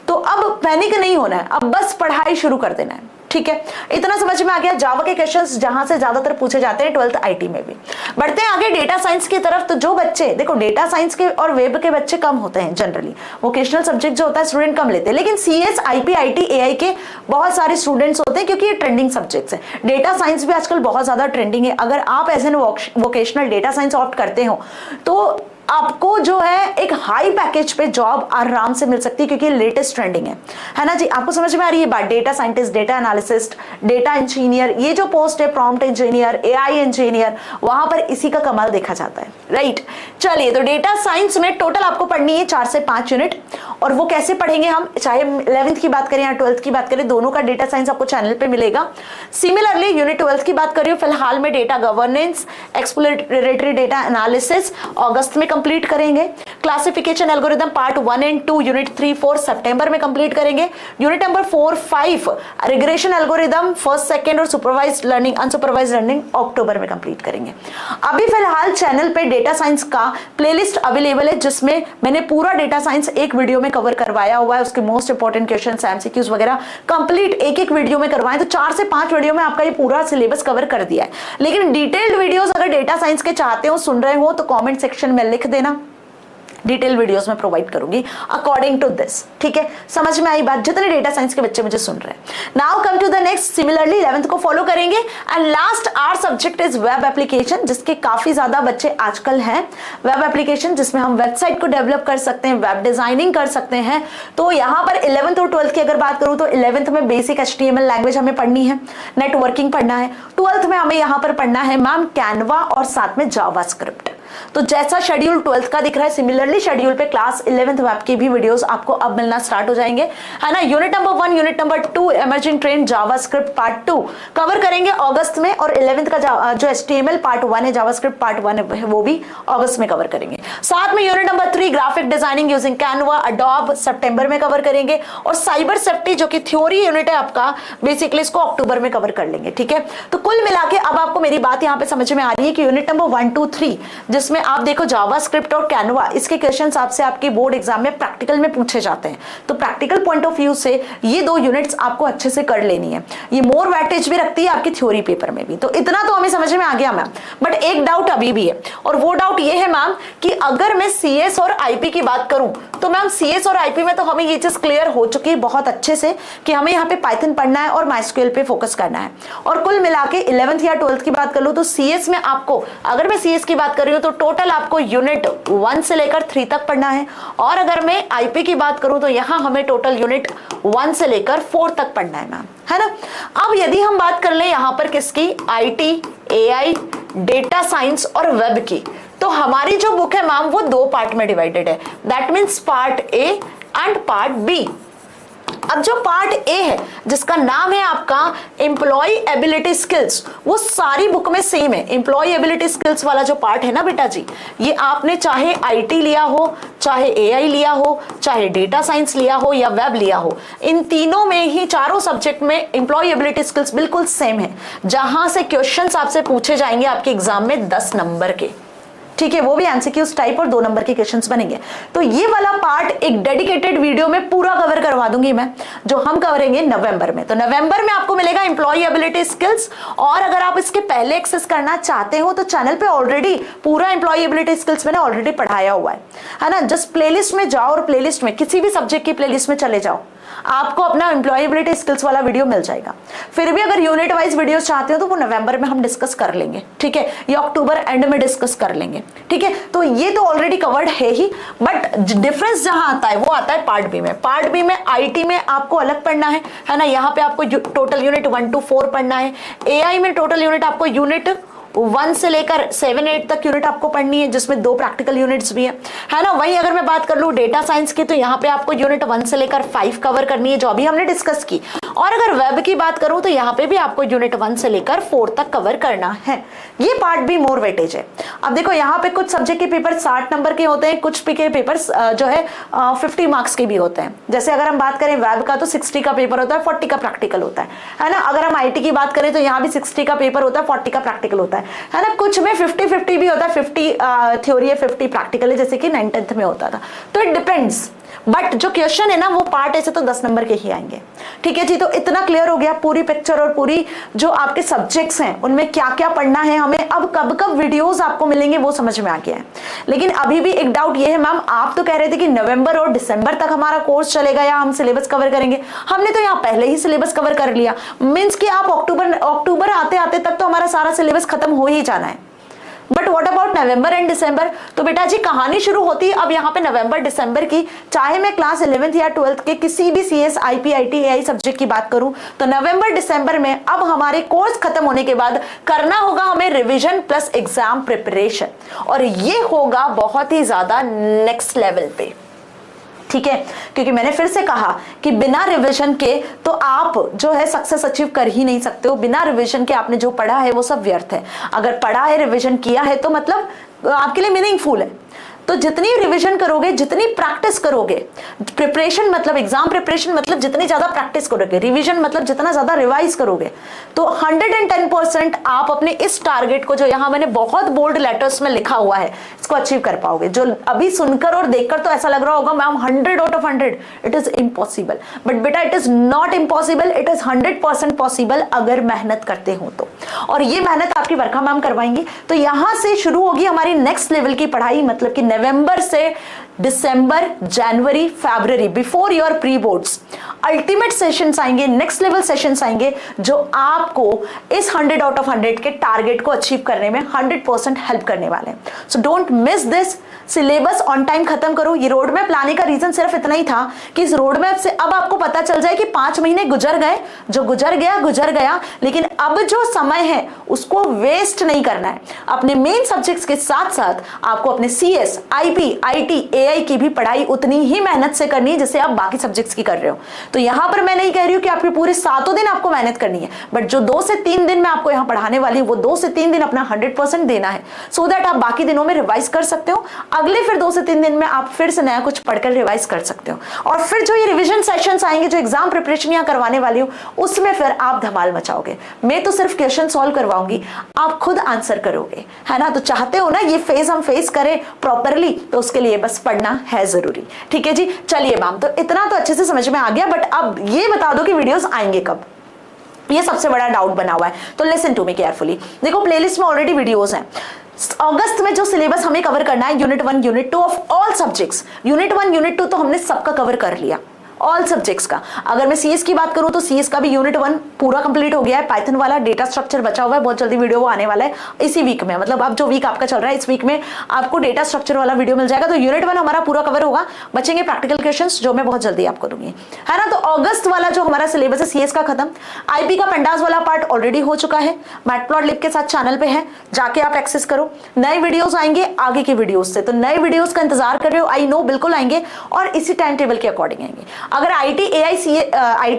तो अब पैनिक नहीं होना है, अब बस पढ़ाई शुरू कर देना है, ठीक है। इतना समझ में आ गया जावा के क्वेश्चंस जहां से ज्यादातर पूछे जाते हैं 12th आईटी में भी। बढ़ते हैं आगे डेटा साइंस की तरफ। तो जो बच्चे देखो डेटा साइंस के और वेब के बच्चे कम होते हैं जनरली, वोकेशनल सब्जेक्ट जो होता है स्टूडेंट कम लेते हैं, लेकिन सीएस, आईपी, आईटी, एआई के बहुत सारे स्टूडेंट्स होते हैं क्योंकि ये ट्रेंडिंग सब्जेक्ट्स हैं। डेटा साइंस भी आजकल बहुत ज्यादा ट्रेंडिंग है। अगर आप as an vocational data science opt करते हो तो आपको जो है एक हाई पैकेज पे जॉब आराम से मिल सकती है क्योंकि लेटेस्ट ट्रेंडिंग है ना जी। आपको समझ में आ रही है बात? Data scientist, data analyst, data engineer, ये जो पोस्ट है प्रॉम्प्ट इंजीनियर, एआई इंजीनियर, वहां पर इसी का कमाल देखा जाता है, राइट। चलिए, तो डेटा साइंस में टोटल आपको पढ़नी है 4 से 5 यूनिट, और वो कैसे पढ़ेंगे हम, चाहे 11th की बात करें या 12th की बात करें, दोनों का डेटा साइंस आपको चैनल पे मिलेगा। सिमिलरली यूनिट 12th की बात करिए फिलहाल में data governance, exploratory data analysis अगस्त में कंप्लीट करेंगे। Classification algorithm part 1 and 2 unit 3-4 सितंबर में कंप्लीट करेंगे। Unit number 4-5 regression algorithm first, second और सुपरवाइज्ड लर्निंग, अनसुपरवाइज्ड लर्निंग अक्टूबर में कंप्लीट करेंगे। अभी फिलहाल चैनल पे डेटा साइंस का प्लेलिस्ट अवेलेबल है जिसमें मैंने पूरा डेटा साइंस एक वीडियो में कवर करवाया हुआ है। उसके मोस्ट इंपॉर्टेंट क्वेश्चंस, एमसीक्यूज वगैरह कंप्लीट एक वीडियो में करवाए। तो 4 से 5 वीडियो में आपका ये पूरा सिलेबस कवर कर दिया है। लेकिन डिटेल्ड वीडियोस अगर डेटा साइंस के चाहते हो, सुन रहे हो, तो कमेंट सेक्शन में लिख देना, डिटेल वीडियोस में प्रोवाइड करूंगी अकॉर्डिंग टू दिस, ठीक है। समझ में आई बात? जितने डेटा साइंस के बच्चे मुझे सुन रहे हैं। Now come to the next, similarly 11th को फॉलो करेंगे and last our subject is web application, जिसके काफी ज्यादा बच्चे आजकल हैं। वेब एप्लीकेशन जिसमें हम वेबसाइट को डेवलप कर सकते हैं, वेब डिजाइनिंग कर सकते हैं। तो यहाँ पर 11th और 12th की अगर बात करूं तो 11th में बेसिक HTML लैंग्वेज हमें पढ़नी है, नेटवर्किंग पढ़ना है। 12th में हमें यहाँ पर पढ़ना है मैम कैनवा और साथ में जावास्क्रिप्ट। तो जैसा शेड्यूल 12th का दिख रहा है, सिमिलरली शेड्यूल पे क्लास 11th वेब के भी वीडियोस आपको अब मिलना स्टार्ट हो जाएंगे, है ना। Unit number 1, unit number 2 emerging trend JavaScript part 2 cover करेंगे अगस्त में, और 11th का जो HTML पार्ट 1 है, जावास्क्रिप्ट पार्ट 1 है, वो भी अगस्त में कवर करेंगे। साथ में unit number 3 graphic designing using Canva, Adobe सितंबर में कवर करेंगे, और साइबर सेफ्टी जो कि थ्योरी यूनिट है आपका, बेसिकली इसको अक्टूबर में कवर कर लेंगे, ठीक है। तो कुल मिला के अब आपको मेरी बात यहाँ पे समझ में आ रही है कि यूनिट नंबर 1, 2, 3 जिसमें आप देखो जावास्क्रिप्ट और कैनवा, इसके क्वेश्चंस आपसे आपके बोर्ड एग्जाम में प्रैक्टिकल में पूछे जाते हैं। तो प्रैक्टिकल पॉइंट ऑफ व्यू से ये 2 यूनिट्स आपको अच्छे से कर लेनी है। ये मोर वेटेज भी रखती है आपकी थ्योरी पेपर में भी। तो इतना तो हमें समझ में आ गया मैम, बट एक डाउट अभी भी है, और वो डाउट ये है मैम कि अगर मैं सीएस और आईपी की बात करूं तो मैम सीएस और आईपी में तो हमें ये चीज क्लियर हो चुकी है बहुत अच्छे से कि हमें यहाँ पे पाइथन पढ़ना है और MySQL पे फोकस करना है। और कुल मिला के 11th या 12th की बात कर लूं तो सीएस में आपको, अगर मैं सीएस की बात कर रही हूं तो टोटल आपको यूनिट 1 से लेकर 3 तक पढ़ना है, और अगर मैं आईपी की बात करूं तो यहां हमें टोटल यूनिट 1 से लेकर 4 तक पढ़ना है मैम, है ना। अब यदि हम बात कर ले यहां पर किसकी, आईटी, एआई, डेटा साइंस और वेब की, तो हमारी जो बुक है मैम वो 2 पार्ट में डिवाइडेड है। That means part A and part B. अब जो पार्ट ए है जिसका नाम है आपका एम्प्लॉय एबिलिटी स्किल्स, वो सारी बुक में सेम है। एम्प्लॉय एबिलिटी स्किल्स वाला जो पार्ट है ना बेटा जी, ये आपने चाहे आईटी लिया हो, चाहे एआई लिया हो, चाहे डेटा साइंस लिया हो या वेब लिया हो, इन तीनों में ही चारों सब्जेक्ट में एम्प्लॉय एबिलिटी स्किल्स बिल्कुल सेम है, जहां से क्वेश्चंस आपसे पूछे जाएंगे आपके एग्जाम में 10 नंबर के, ठीक है, वो भी एमसीक्यूज टाइप और 2 नंबर के क्वेश्चंस बनेंगे। तो ये वाला पार्ट एक डेडिकेटेड वीडियो में पूरा कवर करवा दूंगी मैं, जो हम कवरेंगे नवंबर में। तो नवंबर में आपको मिलेगा एम्प्लॉय एबिलिटी स्किल्स, और अगर आप इसके पहले एक्सेस करना चाहते हो तो चैनल पे ऑलरेडी पूरा एम्प्लॉय एबिलिटी स्किल्स मैंने ऑलरेडी पढ़ाया हुआ है ना। जस्ट प्लेलिस्ट में जाओ और प्लेलिस्ट में किसी भी सब्जेक्ट की प्लेलिस्ट में चले जाओ, आपको अपना एम्प्लॉयबिलिटी स्किल्स वाला वीडियो मिल जाएगा। फिर भी अगर यूनिट वाइज वीडियो चाहते हो तो वो नवंबर में हम डिस्कस कर लेंगे, ठीक है, या अक्टूबर एंड में डिस्कस कर लेंगे, ठीक है। तो ये तो ऑलरेडी कवर्ड है ही, बट डिफरेंस जहां आता है वो आता है पार्ट बी में। पार्ट बी में आईटी में आपको अलग पढ़ना है ना, यहाँ पे आपको टोटल यूनिट 1 to 4 पढ़ना है। एआई में टोटल यूनिट आपको यूनिट 1 से लेकर 7-8 तक यूनिट आपको पढ़नी है, जिसमें 2 प्रैक्टिकल यूनिट्स भी है ना। वहीं अगर मैं बात कर लूं डेटा साइंस की, तो यहाँ पे आपको यूनिट 1 से लेकर 5 कवर करनी है, जो अभी हमने डिस्कस की। और अगर वेब की बात करूं तो यहाँ पे भी आपको यूनिट 1 से लेकर 4 तक कवर करना है। ये पार्ट भी मोर वेटेज है। अब देखो यहाँ पे कुछ सब्जेक्ट के पेपर 60 नंबर के होते हैं, कुछ के पेपर जो है 50 मार्क्स के भी होते हैं। जैसे अगर हम बात करें वेब का तो 60 का पेपर होता है, 40 का प्रैक्टिकल होता है ना। अगर हम आईटी की बात करें तो यहाँ भी 60 का पेपर होता है, 40 का प्रैक्टिकल होता है ना। कुछ में 50-50 भी होता है, 50 थ्योरी है, 50 प्रैक्टिकल है, जैसे कि 9th-10th में होता था। तो इट डिपेंड्स, बट जो क्वेश्चन है ना वो पार्ट ऐसे तो 10 नंबर के ही आएंगे, ठीक है जी। तो इतना क्लियर हो गया पूरी पिक्चर और पूरी जो आपके सब्जेक्ट्स हैं उनमें क्या क्या पढ़ना है हमें, अब कब कब वीडियोस आपको मिलेंगे वो समझ में आ गया है। लेकिन अभी भी एक डाउट ये है, मैम आप तो कह रहे थे कि नवंबर और दिसंबर तक हमारा कोर्स चलेगा या हम सिलेबस कवर करेंगे। हमने तो यहाँ पहले ही सिलेबस कवर कर लिया, मीन्स कि आप अक्टूबर आते आते तक तो हमारा सारा सिलेबस खत्म हो ही जाना है। But what about November and December? तो बेटा जी कहानी शुरू होती है अब यहाँ पे नवंबर दिसंबर की, चाहे मैं क्लास 11th या 12th के किसी भी CS, IP, IT, AI subject की बात करूं तो नवंबर दिसंबर में अब हमारे कोर्स खत्म होने के बाद करना होगा हमें रिवीजन प्लस एग्जाम प्रिपरेशन, और ये होगा बहुत ही ज्यादा नेक्स्ट लेवल पे, ठीक है। क्योंकि मैंने फिर से कहा कि बिना रिवीजन के तो आप जो है सक्सेस अचीव कर ही नहीं सकते हो। बिना रिवीजन के आपने जो पढ़ा है वो सब व्यर्थ है। अगर पढ़ा है, रिवीजन किया है तो मतलब आपके लिए मीनिंगफुल है। तो जितनी रिवीजन करोगे, जितनी प्रैक्टिस करोगे, प्रिपरेशन मतलब एग्जाम प्रिपरेशन मतलब जितनी ज्यादा प्रैक्टिस करोगे, रिवीजन मतलब जितना ज्यादा रिवाइज करोगे, तो 110% आप अपने इस टारगेट को, जो यहाँ मैंने बहुत बोल्ड लेटर्स में लिखा हुआ है, इसको अचीव कर पाओगे। जो अभी सुनकर और देखकर तो ऐसा लग रहा होगा ma'am 100 out of 100, it is impossible. But बेटा it is not impossible, it is 100% possible अगर मेहनत करते हो तो। और ये मेहनत आपकी वर्षा मैम करवाएंगी। तो यहां से शुरू होगी हमारी नेक्स्ट लेवल की पढ़ाई, मतलब कि नवंबर से दिसंबर, जनवरी, फरवरी, before your pre boards ultimate sessions आएंगे, नेक्स्ट लेवल सेशंस आएंगे, जो आपको इस 100 out of 100 के टारगेट को अचीव करने में 100% हेल्प करने वाले हैं। So don't miss this. Syllabus on time खत्म करो। ये रोड मैप लाने का रीजन सिर्फ इतना ही था कि इस रोड मैप से अब आपको पता चल जाए कि 5 महीने गुजर गए, जो गुजर गया, लेकिन अब जो समय है उसको वेस्ट नहीं करना है। अपने मेन सब्जेक्ट्स के साथ साथ आपको अपने CS, IP, IT, AI की भी पढ़ाई उतनी ही मेहनत से करनी है जैसे आप बाकी सब्जेक्ट्स की कर रहे हो। तो यहां पर मैं नहीं कह रही हूं कि आपके पूरे 7 दिन आपको मेहनत करनी है, बट जो 2 से 3 दिन मैं आपको यहां पढ़ाने वाली हूं वो 2 से 3 दिन अपना 100% देना है, सो दैट आप बाकी दिनों में रिवाइज कर सकते हो। अगले फिर 2 से 3 दिन में आप फिर से नया कुछ पढ़कर रिवाइज कर सकते हो। और फिर जो ये रिवीजन सेशंस आएंगे, जो एग्जाम प्रिपरेशन यहाँ करवाने वाली हूँ, उसमें फिर आप धमाल मचाओगे। मैं तो सिर्फ क्वेश्चन सॉल्व करवाऊंगी, आप खुद आंसर करोगे, है ना। तो चाहते हो ना ये फेज हम फेस करें प्रॉपरली, तो उसके लिए बस पढ़ना है जरूरी, ठीक है जी। चलिए मैम, तो इतना तो अच्छे से समझ में आ गया, बट अब ये बता दो कि वीडियोस आएंगे कब, ये सबसे बड़ा डाउट बना हुआ है। तो लिसन टू मी केयरफुली। देखो प्लेलिस्ट में ऑलरेडी वीडियोस हैं। अगस्त में जो सिलेबस हमें कवर करना है, unit 1, unit 2 of all subjects. Unit 1, unit 2 तो हमने सबका कवर कर लिया, ऑल सब्जेक्ट्स का। अगर मैं CS की बात करूं तो CS का भी यूनिट 1 पूरा कंप्लीट हो गया है। पाइथन वाला डेटा स्ट्रक्चर बचा हुआ है, बहुत जल्दी वीडियो वो आने वाला है इसी वीक में, मतलब अब जो वीक आपका चल रहा है इस वीक में आपको डेटा स्ट्रक्चर वाला वीडियो मिल जाएगा। तो यूनिट 1 हमारा पूरा कवर होगा, बचेंगे प्रैक्टिकल क्वेश्चंस जो मैं बहुत जल्दी आपको दूंगी, है ना। तो अगस्त वाला जो हमारा सिलेबस है CS का खत्म। IP का पंडास वाला पार्ट ऑलरेडी हो चुका है, मैटप्लॉटलिब के साथ चैनल पे है, जाके आप एक्सेस करो। नए वीडियोस आएंगे आगे के वीडियोस से, तो नए वीडियोस का इंतजार कर रहे हो, आई नो बिल्कुल आएंगे और इसी टाइम टेबल के अकॉर्डिंग आएंगे। अगर IT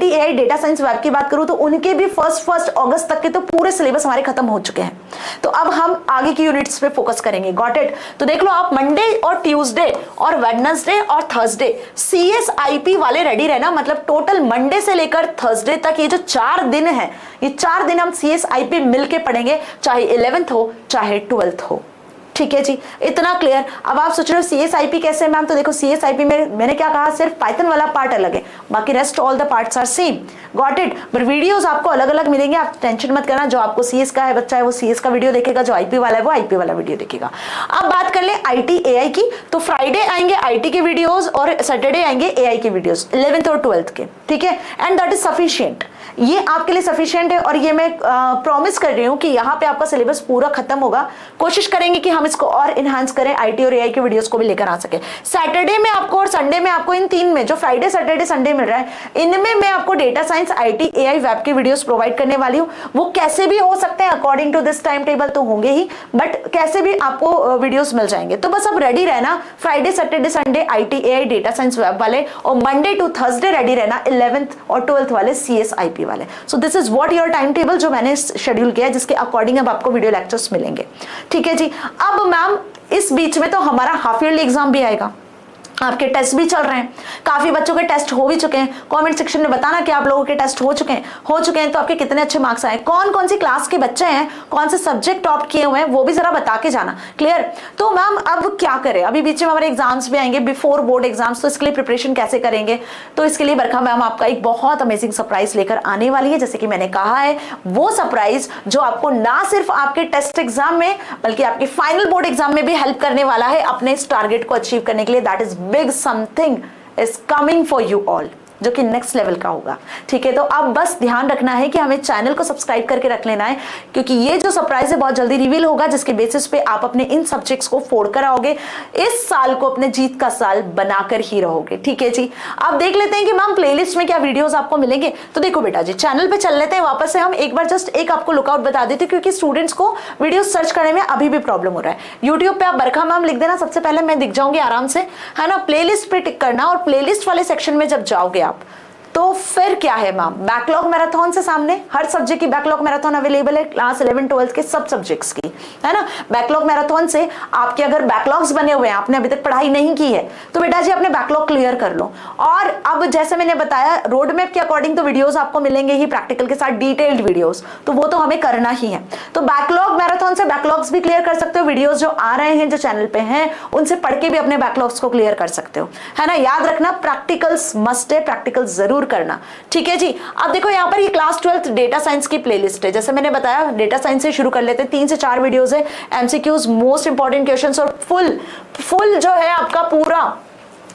AI data science web की बात करूं तो उनके भी फर्स्ट अगस्त तक के तो पूरे सिलेबस हमारे खत्म हो चुके हैं। तो अब हम आगे की यूनिट्स पे फोकस करेंगे। Got it? तो देख लो आप मंडे और ट्यूसडे और वेडनेसडे और थर्सडे सीएसआईपी वाले रेडी रहना। मतलब टोटल मंडे से लेकर थर्सडे तक ये जो 4 दिन है, ये 4 दिन हम सीएसआईपी मिलके पढ़ेंगे, चाहे 11th हो चाहे 12th हो। ठीक है जी, इतना क्लियर। अब आप सोच रहे हो सीएसआईपी कैसे मैम? तो देखो सीएसआईपी में मैंने क्या कहा, सिर्फ पाइथन वाला पार्ट अलग है, बाकी rest all the parts are same. Got it? But videos आपको अलग अलग मिलेंगे, आप टेंशन मत करना। जो आपको सीएस का है बच्चा है वो सीएस का वीडियो देखेगा, जो आईपी वाला है वो आईपी वाला वीडियो देखेगा। अब बात कर ले आईटी एआई की, तो फ्राइडे आएंगे आईटी के वीडियोस और सैटरडे आएंगे एआई के वीडियोस 11th और 12th के। ठीक है, एंड दैट इज सफिशिएंट, ये आपके लिए सफिशिएंट है। और ये मैं प्रॉमिस कर रही हूं कि यहाँ पे आपका सिलेबस पूरा खत्म होगा। कोशिश करेंगे कि हम इसको और इनहांस करें, आईटी और एआई के वीडियोस को भी लेकर आ सके। सैटरडे में आपको और संडे में आपको, इन 3 में जो फ्राइडे सैटरडे संडे मिल रहा है, इनमें मैं आपको data science IT AI web के वीडियोस प्रोवाइड करने वाली हूँ। वो कैसे भी हो सकते हैं according to this time table तो होंगे ही, बट कैसे भी आपको वीडियोस मिल जाएंगे। तो बस अब रेडी रहना, Friday Saturday Sunday IT AI data science web वाले, और मंडे टू थर्सडे रेडी रहना 11th और 12th वाले सीएसआईपी वाले। So this is what your time table जो मैंने शेड्यूल किया है, जिसके अकॉर्डिंग अब आपको वीडियो लेक्चर्स मिलेंगे। ठीक है जी। अब मैम इस बीच में तो हमारा हाफ ईयरली एग्जाम भी आएगा, आपके टेस्ट भी चल रहे हैं, काफी बच्चों के टेस्ट हो भी चुके हैं। कमेंट सेक्शन में बताना कि आप लोगों के टेस्ट हो चुके हैं तो आपके कितने अच्छे मार्क्स आए, कौन कौन सी क्लास के बच्चे हैं, कौन से सब्जेक्ट टॉप किए हुए हैं, वो भी जरा बता के जाना। क्लियर? तो मैम अब क्या करें, अभी बीच में हमारे एग्जाम्स भी आएंगे, बिफोर बोर्ड एग्जाम्स, तो इसके लिए प्रिपरेशन कैसे करेंगे? तो इसके लिए बरखा मैम आपका एक बहुत अमेजिंग सरप्राइज लेकर आने वाली है। जैसे कि मैंने कहा है, वो सरप्राइज जो आपको ना सिर्फ आपके टेस्ट एग्जाम में बल्कि आपके फाइनल बोर्ड एग्जाम में भी हेल्प करने वाला है अपने इस टारगेट को अचीव करने के लिए। That is big something is coming for you all, जो कि नेक्स्ट लेवल का होगा। ठीक है, तो अब बस ध्यान रखना है कि हमें चैनल को सब्सक्राइब करके रख लेना है, क्योंकि ये जो सरप्राइज है बहुत जल्दी रिवील होगा, जिसके बेसिस पे आप अपने इन सब्जेक्ट्स को फोड़ कर आओगे, इस साल को अपने जीत का साल बनाकर ही रहोगे। ठीक है जी। अब देख लेते हैं कि मैम प्लेलिस्ट में क्या वीडियोस आपको मिलेंगे। तो देखो बेटा जी, चैनल पे चल लेते हैं वापस से हम एक बार, जस्ट एक आपको लुकआउट बता देते हैं, क्योंकि स्टूडेंट्स को वीडियो सर्च करने में अभी भी प्रॉब्लम हो रहा है। यूट्यूब पे आप बरखा मैम लिख देना, सबसे पहले मैं दिख जाऊंगी आराम से, है ना। प्लेलिस्ट पे टिक करना, और प्लेलिस्ट वाले सेक्शन में जब जाओगे आप, तो फिर क्या है मैम, बैकलॉग मैराथन से सामने हर सब्जेक्ट की बैकलॉग मैराथन अवेलेबल है, क्लास 11 12 के सब सब्जेक्ट्स की, है ना। बैकलॉग मैराथन से आपके अगर बैकलॉग्स बने हुए हैं, आपने अभी तक पढ़ाई नहीं की है, तो बेटा जी अपने बैकलॉग क्लियर कर लो। और अब जैसे मैंने बताया, रोड मैप के अकॉर्डिंग तो वीडियोस आपको मिलेंगे ही, प्रैक्टिकल के साथ डिटेल्ड वीडियोस, तो वो तो हमें करना ही है। तो बैकलॉग मैराथन से बैकलॉग्स भी क्लियर कर सकते हो, वीडियोस जो आ रहे हैं जो चैनल पे हैं उनसे पढ़ के भी अपने बैकलॉग्स को क्लियर कर सकते हो, है ना। याद रखना प्रैक्टिकल्स मस्ट है, प्रैक्टिकल जरूर करना। ठीक है जी। अब देखो यहाँ पर ये क्लास 12th डेटा साइंस की प्लेलिस्ट है। जैसे मैंने बताया, डेटा साइंस से शुरू कर लेते हैं, 3 से 4 वीडियोस है, एमसीक्यूज, मोस्ट इंपॉर्टेंट क्वेश्चंस, और फुल जो है आपका पूरा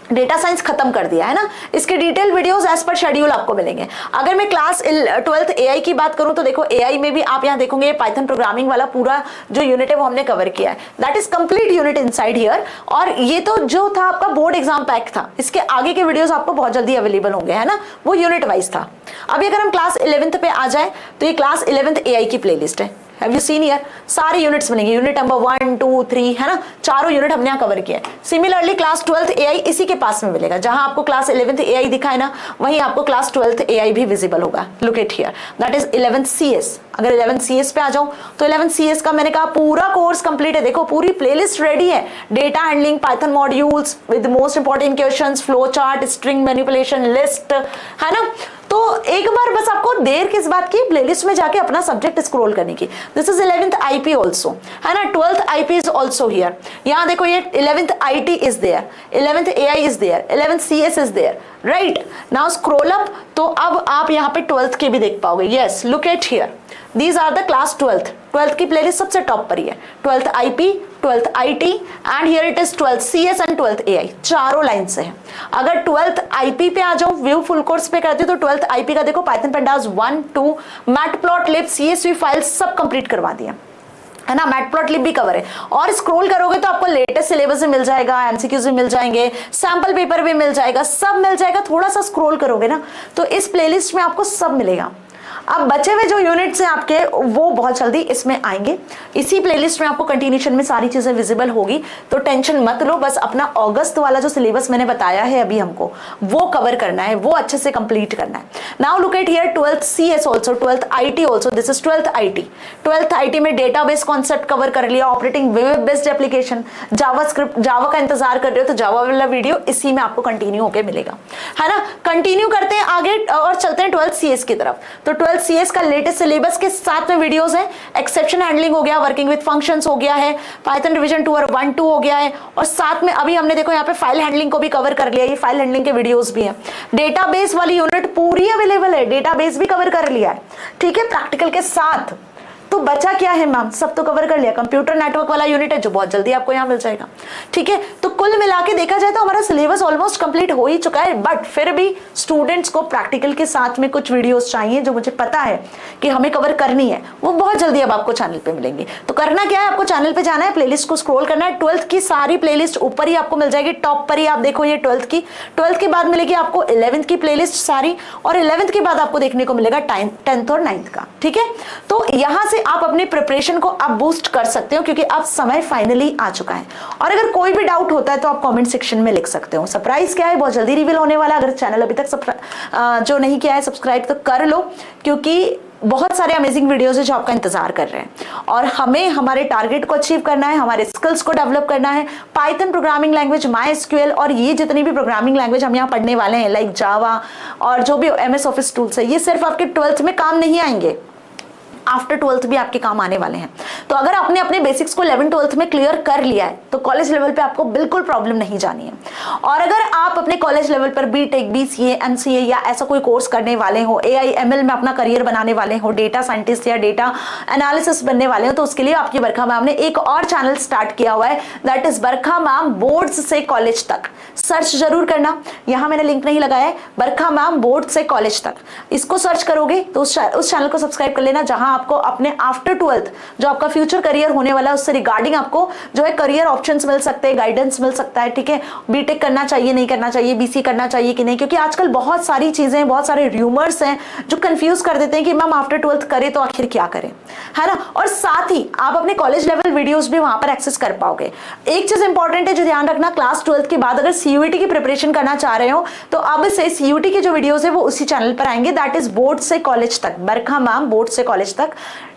डेटा साइंस खत्म कर दिया है ना। इसके detail videos as per schedule आपको मिलेंगे। अगर मैं क्लास 12th एआई की बात करूं तो देखो, एआई में भी आप यहां देखोगे पाइथन प्रोग्रामिंग वाला पूरा जो यूनिट है वो हमने कवर किया है, that is complete unit inside here. और ये तो जो था आपका बोर्ड एग्जाम पैक था, इसके आगे के वीडियोस आपको बहुत जल्दी अवेलेबल होंगे, है ना, वो यूनिट वाइज था। अभी अगर हम क्लास 11th पे आ जाए तो ये क्लास 11th एआई की प्लेलिस्ट है। Have you seen here? सारे यूनिट्स बनेंगे, यूनिट नंबर 1 2 3, है ना, चारों यूनिट हमने यहाँ कवर किया है। सिमिलरली क्लास 12th एआई इसी के पास में मिलेगा, जहां आपको क्लास 11th एआई दिखा है ना, वहीं आपको क्लास 12th एआई भी विजिबल होगा। Look at here, that is 11th CS. अगर 11th सीएस पे आ जाऊं तो 11th सीएस का मैंने कहा पूरा कोर्स कंप्लीट है। देखो पूरी प्लेलिस्ट रेडी है, data handling, Python modules with most important questions, flow chart, string manipulation, list, है ना। तो एक बार बस आपको देर किस बात की, प्लेलिस्ट में जाके अपना सब्जेक्ट स्क्रॉल करने की। This is 11th IP also, है ना, 12th IP is also here. यहाँ देखो ये 11th IT is there, 11th AI is there, 11th CS is there, right. Now scroll up, तो अब आप यहाँ पे 12th के भी देख पाओगे। Yes, look at here, these are the class 12th की प्लेलिस्ट सबसे टॉप पर ही है। 12th IP, 12th IT, and here it is 12th CS and 12th AI, चारों लाइन से है। अगर 12th आईपी पे आ जाओ, व्यू फुल कोर्स पे करती हूँ, तो 12th आईपी का देखो Python pandas 1 2, matplotlib, CSV files सब कंप्लीट करवा दिया, है ना। मैटप्लॉटलिब भी कवर है। और स्क्रॉल करोगे तो आपको लेटेस्ट सिलेबस भी मिल जाएगा, एमसीक्यूज भी मिल जाएंगे, सैंपल पेपर भी मिल जाएगा, सब मिल जाएगा। थोड़ा सा स्क्रॉल करोगे ना तो इस प्लेलिस्ट में आपको सब मिलेगा। अब बचे हुए जो यूनिट्स हैं आपके वो बहुत जल्दी इसमें आएंगे, इसी प्लेलिस्ट में आपको कंटिन्यूशन में सारी चीजें विजिबल होगी, तो टेंशन मत लो। बस अपना अगस्त वाला जो सिलेबस मैंने बताया है अभी हमको वो कवर करना है, वो अच्छे से कंप्लीट करना है। Now look at here 12th CS also, 12th IT also, this is 12th IT। 12th IT में डेटाबेस कॉन्सेप्ट कवर कर लिया, operating web based application, JavaScript, Java का इंतजार कर रहे हो तो जावा वाला वीडियो इसी में आपको कंटिन्यू होकर मिलेगा, है ना। कंटिन्यू करते हैं आगे और चलते हैं 12th CS की तरफ। तो 12th CS का लेटेस्ट सिलेबस के साथ में वीडियोस हैं, एक्सेप्शन हैंडलिंग हो गया, वर्किंग विद फंक्शंस हो गया है, पाइथन रिवीजन 2 और 1-2 हो गया है, और साथ में अभी हमने देखो यहाँ पे फाइल हैंडलिंग को भी कवर कर लिया, ये फाइल हैंडलिंग के वीडियोस भी हैं। डेटाबेस वाली यूनिट पूरी अवेलेबल है, डेटाबेस भी कवर कर लिया है, ठीक है, प्रैक्टिकल के साथ। तो बचा क्या है मैम, सब तो कवर कर लिया। कंप्यूटर नेटवर्क वाला यूनिट है जो बहुत जल्दी आपको यहाँ मिल जाएगा, ठीक है। तो कुल मिला के देखा जाए तो हमारा सिलेबस ऑलमोस्ट कंप्लीट हो ही चुका है, बट फिर भी स्टूडेंट्स को प्रैक्टिकल के साथ में कुछ वीडियोस चाहिए जो मुझे पता है कि हमें कवर करनी है, वो बहुत जल्दी अब आपको चैनल पे मिलेंगी। तो करना क्या है, आपको चैनल पे जाना है, प्लेलिस्ट को स्क्रॉल करना है, 12th की सारी प्लेलिस्ट ऊपर ही आपको मिल जाएगी, टॉप पर ही आप देखो ये 12th के बाद मिलेगी आपको 11th की प्लेलिस्ट सारी, और 11th के बाद आपको देखने को मिलेगा 10th और 9th का, ठीक है। तो यहां से आप अपनी प्रिपरेशन को अब बूस्ट कर सकते हो, क्योंकि अब समय फाइनली आ चुका है। और अगर कोई भी डाउट होता है तो आप कमेंट सेक्शन में लिख सकते हो। सरप्राइज क्या है, बहुत जल्दी रिवील होने वाला है। अगर चैनल अभी तक जो नहीं किया है सब्सक्राइब तो कर लो, क्योंकि बहुत सारे अमेजिंग वीडियोस है जो आपका इंतजार कर रहे हैं, और हमें हमारे टारगेट को अचीव करना है, हमारे स्किल्स को डेवलप करना है। पाइथन प्रोग्रामिंग लैंग्वेज, MySQL और ये जितनी भी प्रोग्रामिंग लैंग्वेज हम यहाँ पढ़ने वाले हैं, लाइक जावा और जो भी MS ऑफिस टूल्स है, ये सिर्फ आपके 12th में काम नहीं आएंगे, आफ्टर 12th भी आपके काम आने वाले हैं। तो अगर आपने अपने बेसिक्स को 11th-12th में क्लियर कर लिया है तो कॉलेज लेवल पे आपको बिल्कुल प्रॉब्लम नहीं जानी है। और अगर आप अपने कॉलेज लेवल पर BTech, BCA, MCA या ऐसा कोई कोर्स करने वाले हो, AI ML में अपना करियर बनाने वाले हो, डेटा साइंटिस्ट या डेटा एनालिसिस बनने वाले हो, तो उसके लिए आपकी बरखा मैम ने एक और चैनल स्टार्ट किया हुआ है, that is Barkha ma'am boards से कॉलेज तक। सर्च जरूर करना, यहाँ मैंने लिंक नहीं लगाया है, बरखा मैम बोर्ड से कॉलेज तक, इसको सर्च करोगे तो उस चैनल को सब्सक्राइब कर लेना, जहां आपको अपने आफ्टर 12th जो आपका फ्यूचर करियर होने वाला है उससे रिगार्डिंग आपको जो है करियर ऑप्शंस मिल सकते हैं, गाइडेंस मिल सकता है, ठीक है। BTech करना चाहिए नहीं करना चाहिए, BC करना चाहिए कि नहीं, क्योंकि आजकल बहुत सारी चीजें, बहुत सारे र्यूमर्स हैं जो कंफ्यूज कर देते हैं कि मैम आफ्टर 12th करें तो आखिर क्या करें, है ना। और साथ ही आप अपने कॉलेज लेवल वीडियोस भी वहां पर एक्सेस कर पाओगे। एक चीज इंपॉर्टेंट है जो ध्यान रखना, क्लास 12th के बाद अगर CUET की प्रिपरेशन करना चाह रहे हो तो अब से CUET के जो वीडियोस है वो उसी चैनल पर आएंगे, दैट इज बोर्ड से कॉलेज तक, बरखा मैम बोर्ड से कॉलेज तक।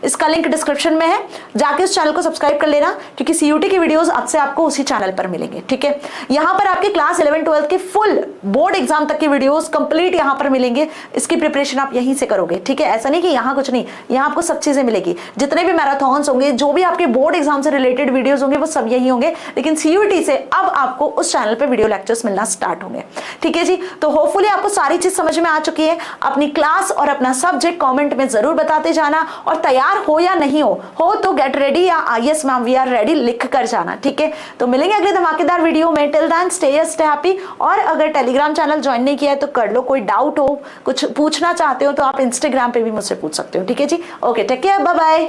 इसका लिंक डिस्क्रिप्शन में है, जाके उस चैनल को सब्सक्राइब कर लेना, क्योंकि CUET के वीडियोस अब से आपको उसी चैनल पर मिलेंगे, ठीक है। यहाँ पर आपके क्लास 11-12 के फुल बोर्ड एग्जाम तक के वीडियोस कंप्लीट यहाँ पर मिलेंगे, इसकी प्रिपरेशन आप यहीं से करोगे, ठीक है। ऐसा नहीं कि यहाँ कुछ नहीं, यहाँ आपको सब चीजें मिलेगी, जितने भी मैराथन्स होंगे, जो भी आपके बोर्ड एग्जाम से रिलेटेड वीडियोस होंगे वो सब यही होंगे, लेकिन CUET से अब आपको उस चैनल पर वीडियो लेक्चर्स मिलना स्टार्ट होंगे, ठीक है जी। तो होपफुली आपको सारी चीज समझ में आ चुकी है। अपनी क्लास और अपना सब्जेक्ट कॉमेंट में जरूर बताते जाना, और तैयार हो या नहीं हो तो गेट रेडी या yes ma'am we are ready लिख कर जाना, ठीक है। तो मिलेंगे अगले धमाकेदार वीडियो में, टिल देन स्टे हैप्पी। और अगर टेलीग्राम चैनल ज्वाइन नहीं किया है तो कर लो, कोई डाउट हो, कुछ पूछना चाहते हो तो आप इंस्टाग्राम पे भी मुझसे पूछ सकते हो, ठीक है जी। Okay, take care, bye bye.